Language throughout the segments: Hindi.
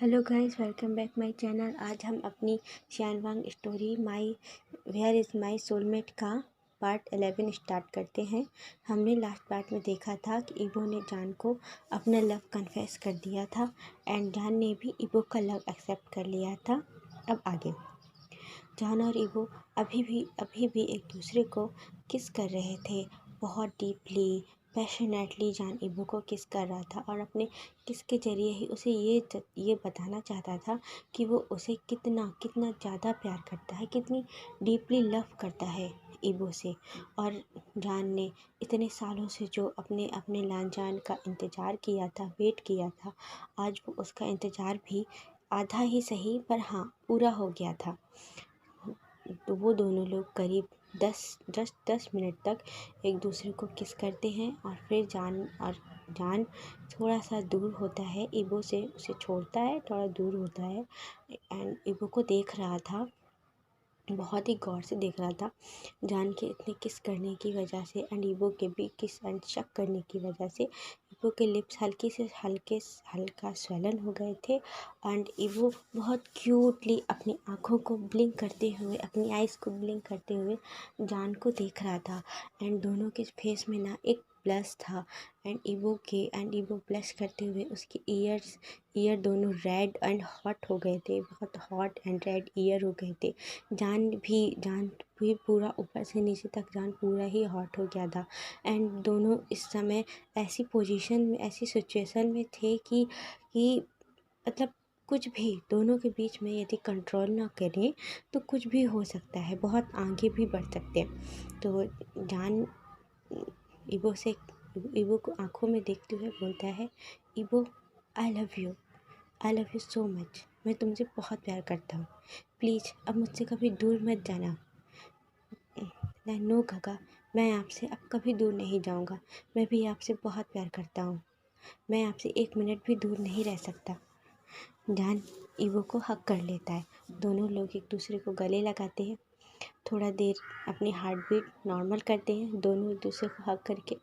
Hello guys, welcome back my channel. आज हम अपनी शियानवांग story where is my soulmate का पार्ट 11 स्टार्ट करते हैं। हमने लास्ट पार्ट में देखा था कि ईबो ने जान को अपना लव कन्फेस कर दिया था एंड जान ने भी ईबो का लव एक्सेप्ट कर लिया था। अब आगे जान और ईबो अभी भी एक दूसरे को किस कर रहे थे। बहुत डीपली पैशनेटली जान ईबो को किस कर रहा था और अपने किस के जरिए ही उसे ये बताना चाहता था कि वो उसे कितना ज़्यादा प्यार करता है, कितनी डीपली लव करता है ईबो से। और जान ने इतने सालों से जो अपने लांजान का इंतज़ार किया था, वेट किया था, आज वो उसका इंतज़ार भी आधा ही सही पर हाँ पूरा हो गया था। तो वो दोनों लोग करीब 10 मिनट तक एक दूसरे को किस करते हैं और फिर जान थोड़ा सा दूर होता है ईबो से, उसे छोड़ता है, थोड़ा दूर होता है एंड ईबो को देख रहा था, बहुत ही गौर से देख रहा था जान के इतने किस करने की वजह से एंड ईबो के भी किस एंड शक करने की वजह से ईबो के लिप्स हल्का स्वेलन हो गए थे एंड ईबो बहुत क्यूटली अपनी आँखों को ब्लिंक करते हुए, अपनी आइज़ को ब्लिंक करते हुए जान को देख रहा था एंड दोनों के फेस में ना एक ब्लश था एंड ईबो ब्लश करते हुए उसकी ईयर दोनों रेड एंड हॉट हो गए थे, बहुत हॉट एंड रेड ईयर हो गए थे। जान भी पूरा ऊपर से नीचे तक जान पूरा ही हॉट हो गया था एंड दोनों इस समय ऐसी पोजीशन में, ऐसी सिचुएशन में थे कि मतलब कुछ भी दोनों के बीच में यदि कंट्रोल ना करें तो कुछ भी हो सकता है, बहुत आगे भी बढ़ सकते हैं। तो जान ईबो को आंखों में देखते हुए बोलता है, Yibo I love you so much. मैं तुमसे बहुत प्यार करता हूँ, प्लीज़ अब मुझसे कभी दूर मत जाना। नो गगा, मैं आपसे अब कभी दूर नहीं जाऊँगा। मैं भी आपसे बहुत प्यार करता हूँ, मैं आपसे 1 मिनट भी दूर नहीं रह सकता। जान ईबो को हक कर लेता है, दोनों लोग एक दूसरे को गले लगाते हैं, थोड़ा देर अपनी हार्ट बीट नॉर्मल करते हैं, दोनों एक दूसरे को हक करके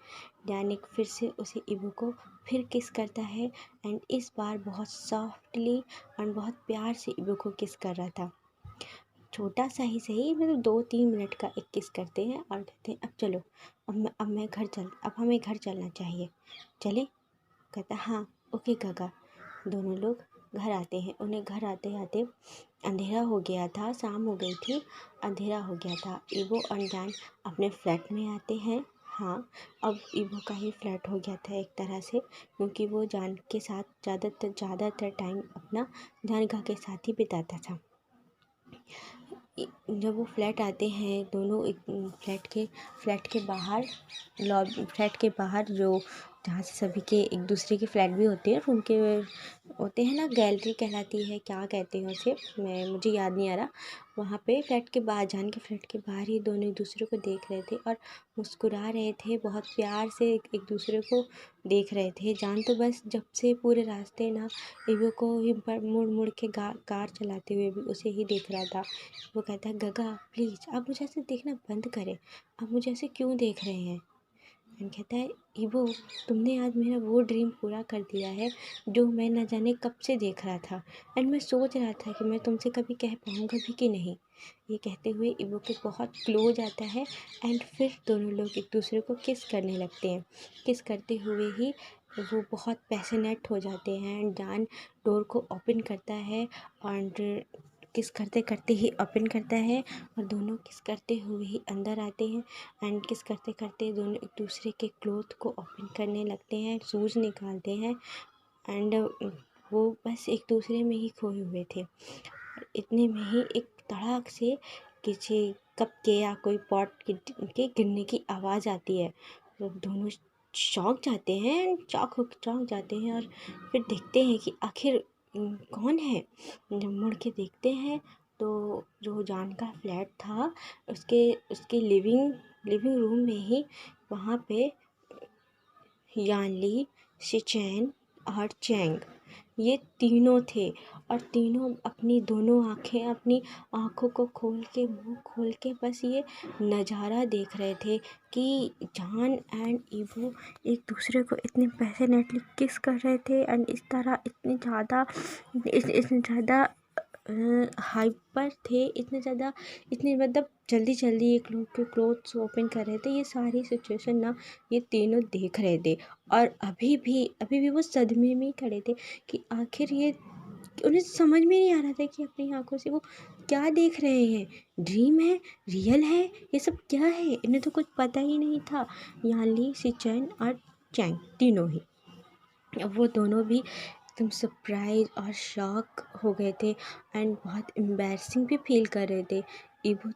जान एक फिर से उसे ईबो को फिर किस करता है एंड इस बार बहुत सॉफ्टली और बहुत प्यार से ईबो को किस कर रहा था। छोटा सा ही सही, मतलब 2-3 मिनट का एक किस करते हैं और कहते हैं अब चलो, अब हमें घर चलना चाहिए, चले? कहता हाँ ओके काका। दोनों लोग घर आते हैं, उन्हें घर आते आते अंधेरा हो गया था, शाम हो गई थी, अंधेरा हो गया था। ईबो और जान अपने फ्लैट में आते हैं। हाँ, अब ईबो का ही फ्लैट हो गया था एक तरह से, क्योंकि वो जान के साथ ज़्यादातर टाइम अपना जानका के साथ ही बिताता था। जब वो फ्लैट आते हैं दोनों, एक फ्लैट के बाहर जो जहाँ से सभी के एक दूसरे के फ्लैट भी होते हैं, उनके होते हैं ना, गैलरी कहलाती है, क्या कहते हैं उसे, मुझे याद नहीं आ रहा। वहाँ पे फ्लैट के बाहर, जान के फ्लैट के बाहर ही दोनों एक दूसरे को देख रहे थे और मुस्कुरा रहे थे, बहुत प्यार से एक दूसरे को देख रहे थे। जान तो बस जब से पूरे रास्ते ना ईबो को ही मुड़ के कार चलाते हुए भी उसे ही देख रहा था। वो कहता है, गगा प्लीज़ आप मुझे ऐसे देखना बंद करें, आप मुझे ऐसे क्यों देख रहे हैं? एंड कहता है, ईबो तुमने आज मेरा वो ड्रीम पूरा कर दिया है जो मैं न जाने कब से देख रहा था एंड मैं सोच रहा था कि मैं तुमसे कभी कह पाऊँगा भी कि नहीं। ये कहते हुए ईबो के बहुत क्लोज आता है एंड फिर दोनों लोग एक दूसरे को किस करने लगते हैं। किस करते हुए ही वो बहुत पैशनेट हो जाते हैं एंड जान डोर को ओपन करता है और किस करते करते ही ओपन करता है और दोनों किस करते हुए ही अंदर आते हैं एंड किस करते करते दोनों एक दूसरे के क्लोथ को ओपन करने लगते हैं, शूज़ निकालते हैं एंड वो बस एक दूसरे में ही खोए हुए थे। इतने में ही एक धड़ाक से किसी कप के या कोई पॉट के गिरने की आवाज़ आती है। तो दोनों चौंक जाते हैं और फिर देखते हैं कि आखिर कौन है। जब मुड़ के देखते हैं तो जो जान का फ्लैट था, उसके लिविंग रूम में ही वहाँ पे यानली, शिचैन और चैंग ये तीनों थे और तीनों अपनी दोनों आँखें, अपनी आँखों को खोल के, मुँह खोल के बस ये नज़ारा देख रहे थे कि जान एंड ईवो एक दूसरे को इतने पैशनेटली किस कर रहे थे एंड इस तरह इतने ज़्यादा हाइपर थे, इतने मतलब जल्दी जल्दी एक लोग के क्लोथ्स ओपन कर रहे थे। ये सारी सिचुएशन ना ये तीनों देख रहे थे और अभी भी वो सदमे में ही खड़े थे कि आखिर ये उन्हें समझ में नहीं आ रहा था कि अपनी आंखों से वो क्या देख रहे हैं, ड्रीम है, रियल है, ये सब क्या है। इन्हें तो कुछ पता ही नहीं था। यानली, शिचेन और चैंग तीनों ही, वो दोनों भी एकदम सरप्राइज और शॉक हो गए थे एंड बहुत एम्बैरसिंग भी फील कर रहे थे। ईवो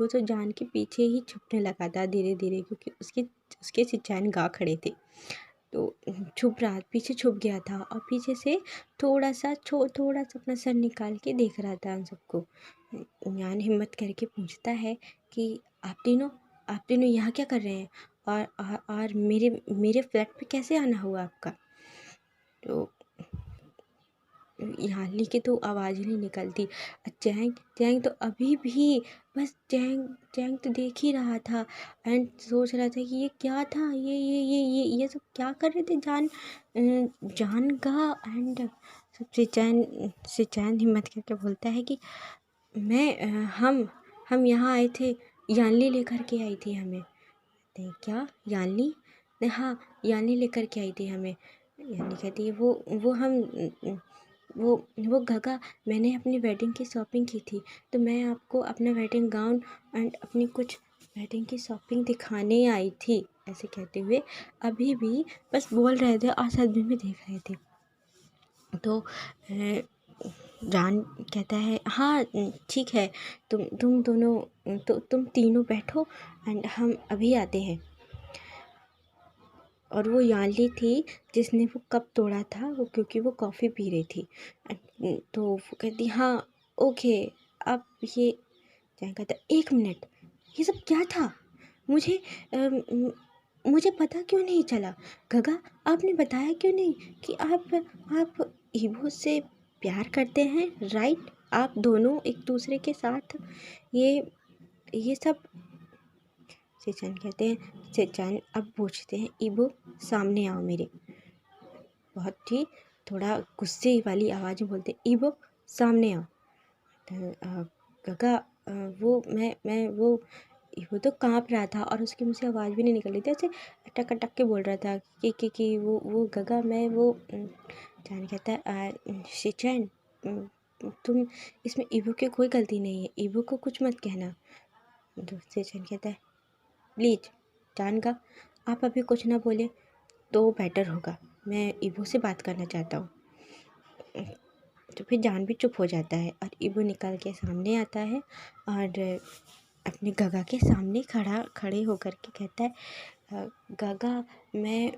तो जान के पीछे ही छुपने लगा था धीरे धीरे, क्योंकि उसके शिचैन गा खड़े थे तो पीछे छुप गया था और पीछे से थोड़ा सा अपना सर निकाल के देख रहा था उन सबको। यान हिम्मत करके पूछता है कि आप तीनों यहाँ क्या कर रहे हैं और मेरे फ्लैट पे कैसे आना हुआ आपका। तो यानली की तो आवाज़ ही नहीं निकलती। चैंग तो अभी भी बस चैंग तो देख ही रहा था एंड सोच रहा था कि ये क्या था, ये सब क्या कर रहे थे जान का। एंड सबसे चैन हिम्मत करके बोलता है कि हम यहाँ आए थे, यानली लेकर के आई थी हमें। क्या यानली? हाँ, यानली लेकर के आई थी हमें। यानली कहती है वो गगा, मैंने अपनी वेडिंग की शॉपिंग की थी तो मैं आपको अपना वेडिंग गाउन एंड अपनी कुछ वेडिंग की शॉपिंग दिखाने आई थी। ऐसे कहते हुए अभी भी बस बोल रहे थे और सदमे में देख रहे थे। तो जान कहता है हाँ ठीक है, तुम दोनों तुम तीनों बैठो एंड हम अभी आते हैं। और वो यानली थी जिसने वो कप तोड़ा था, वो क्योंकि वो कॉफ़ी पी रही थी। तो वो कहती हाँ ओके। अब ये क्या कहता, 1 मिनट, ये सब क्या था? मुझे मुझे पता क्यों नहीं चला? गगा, आपने बताया क्यों नहीं कि आप ईवो से प्यार करते हैं, राइट? आप दोनों एक दूसरे के साथ ये सब। सेचान अब पूछते हैं ईवो सामने आओ मेरे। बहुत ही थोड़ा गुस्से वाली आवाज़ में बोलते हैं ईवो सामने आओ। गगा वो ईवो तो काँप रहा था और उसकी मुझसे आवाज़ भी नहीं निकल रही थी, ऐसे अटक अटक के बोल रहा था कि वो गगा मैं वो जान कहता है शिचैन तुम इसमें ईवो की कोई गलती नहीं है, ईवो को कुछ मत कहना। तो शिचैन कहता है प्लीज जान का आप अभी कुछ ना बोले तो बेटर होगा, मैं ईवो से बात करना चाहता हूँ। तो फिर जान भी चुप हो जाता है और ईवो निकल के सामने आता है और अपने गगा के सामने खड़े होकर के कहता है गगा मैं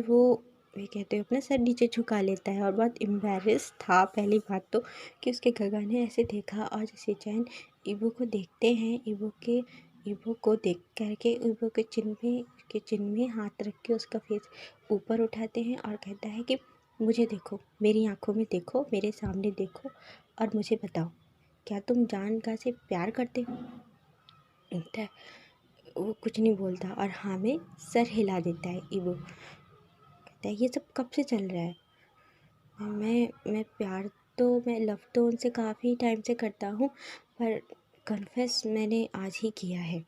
वो ये कहते हुए अपना सर नीचे झुका लेता है और बहुत एम्बैरेस था पहली बात तो कि उसके गगा ने ऐसे देखा। और जैसे चैन ईवो को देखते हैं, ईवो को देख करके ईवो के चिन्ह में हाथ रख के उसका फेस ऊपर उठाते हैं और कहता है कि मुझे देखो, मेरी आंखों में देखो, मेरे सामने देखो और मुझे बताओ क्या तुम जानका से प्यार करते हो? कहता है वो कुछ नहीं बोलता और हाँ में सर हिला देता है ईवो। कहता है ये सब कब से चल रहा है? मैं लव तो उनसे काफ़ी टाइम से करता हूँ पर कन्फेस मैंने आज ही किया है।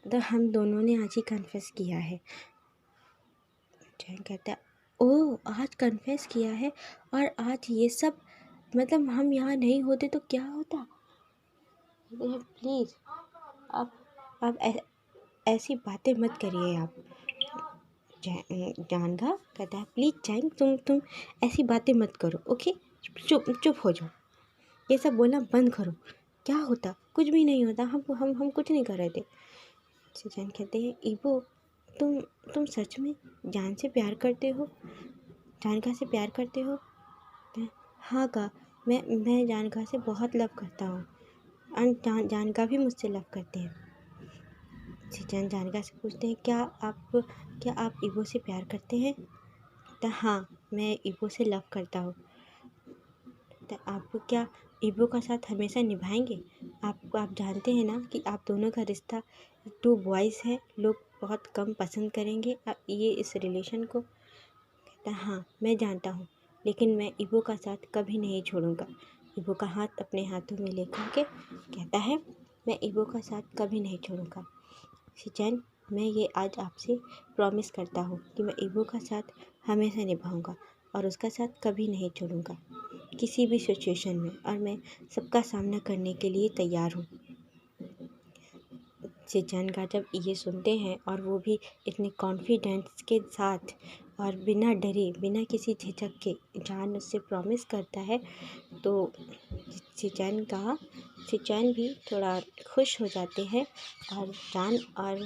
तो हम दोनों ने आज ही कन्फेस किया है। जैन कहता है ओह आज कन्फेस किया है और आज ये सब, मतलब हम यहाँ नहीं होते तो क्या होता? प्लीज़ आप ऐसी बातें मत करिए आप। जानगा कहता है प्लीज़ जैंग तुम ऐसी बातें मत करो, ओके? चुप हो जाओ, ये सब बोलना बंद करो। क्या होता? कुछ भी नहीं होता, हम कुछ नहीं कर रहे थे। जैन कहते हैं ईवो तुम सच में जान से प्यार करते हो, जानका से प्यार करते हो? हाँ का मैं जानका से बहुत लव करता हूँ और जानका भी मुझसे लव करते हैं। जानका से पूछते हैं क्या आप ईवो से प्यार करते हैं? कहता हाँ, मैं ईबो से लव करता हूँ। तो आप क्या ईबो का साथ हमेशा निभाएंगे? आप जानते हैं ना कि आप दोनों का रिश्ता 2 बॉयज़ है, लोग बहुत कम पसंद करेंगे ये इस रिलेशन को। कहता हाँ, मैं जानता हूँ, लेकिन मैं ईबो का साथ कभी नहीं छोड़ूंगा। ईबो का हाथ अपने हाथों में लेकर के कहता है, मैं ईबो का साथ कभी नहीं छोड़ूंगा। शिचैन, मैं ये आज आपसे प्रॉमिस करता हूँ कि मैं ईबो का साथ हमेशा निभाऊंगा और उसका साथ कभी नहीं छोड़ूंगा किसी भी सिचुएशन में, और मैं सबका सामना करने के लिए तैयार हूँ। शिचैन का जब ये सुनते हैं और वो भी इतने कॉन्फिडेंस के साथ और बिना डरे बिना किसी झिझक के जान उससे प्रॉमिस करता है, तो शिचैन भी थोड़ा खुश हो जाते हैं। और जान और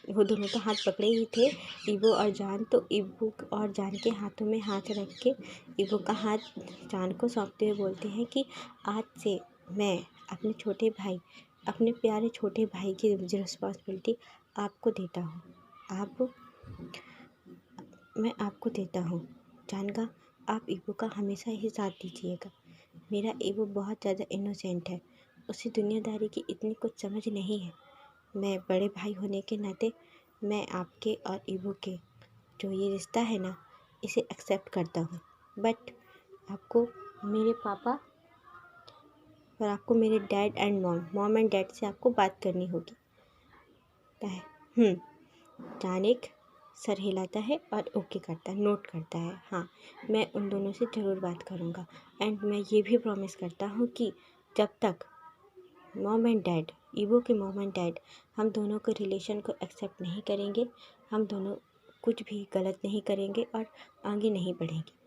वो दोनों तो हाथ पकड़े ही थे, ईबो और जान, तो ईबो और जान के हाथों में हाथ रख के ईबो का हाथ जान को सौंपते हुए बोलते हैं कि आज से मैं अपने प्यारे छोटे भाई की रिस्पॉन्सिबिलिटी आपको देता हूँ। मैं आपको देता हूँ। जान का आप ईबो का हमेशा ही साथ दीजिएगा। मेरा ईबो बहुत ज़्यादा इनोसेंट है, उसे दुनियादारी की इतनी कुछ समझ नहीं है। मैं बड़े भाई होने के नाते मैं आपके और ईबो के जो ये रिश्ता है ना, इसे एक्सेप्ट करता हूँ। बट आपको मेरे पापा और आपको मेरे dad and mom and dad से आपको बात करनी होगी। जान एक सर हिलाता है और ओके करता है, नोट करता है। हाँ, मैं उन दोनों से ज़रूर बात करूँगा। एंड मैं ये भी प्रॉमिस करता हूँ कि जब तक मॉम एंड डैड, ईबो के मॉम एंड डैड हम दोनों के रिलेशन को एक्सेप्ट नहीं करेंगे, हम दोनों कुछ भी गलत नहीं करेंगे और आगे नहीं बढ़ेंगे।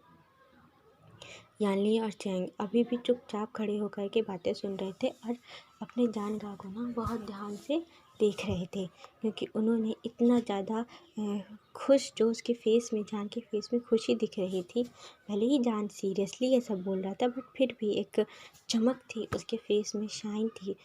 यानली और चैंग अभी भी चुपचाप खड़े होकर के बातें सुन रहे थे और अपने जानगा को ना बहुत ध्यान से देख रहे थे, क्योंकि उन्होंने इतना ज़्यादा खुश, जो उसके फेस में, जान के फेस में खुशी दिख रही थी। भले ही जान सीरियसली ये सब बोल रहा था, बट फिर भी एक चमक थी उसके फेस में, शाइन थी,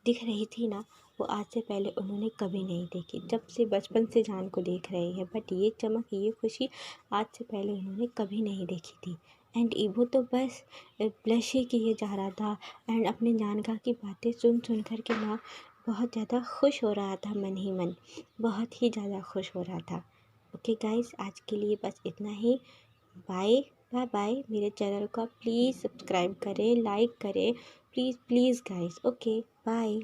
दिख रही थी ना, वो आज से पहले उन्होंने कभी नहीं देखी। जब से बचपन से जान को देख रहे हैं, बट ये चमक, ये खुशी आज से पहले उन्होंने कभी नहीं देखी थी। एंड ईबो तो बस ब्लश ही किए जा रहा था एंड अपने जानका की बातें सुन सुन कर के ना बहुत ज़्यादा खुश हो रहा था, मन ही मन बहुत ही ज़्यादा खुश हो रहा था। ओके गाइस, आज के लिए बस इतना ही। Bye bye bye. मेरे चैनल को प्लीज़ सब्सक्राइब करें, लाइक करें, please please guys. Okay bye.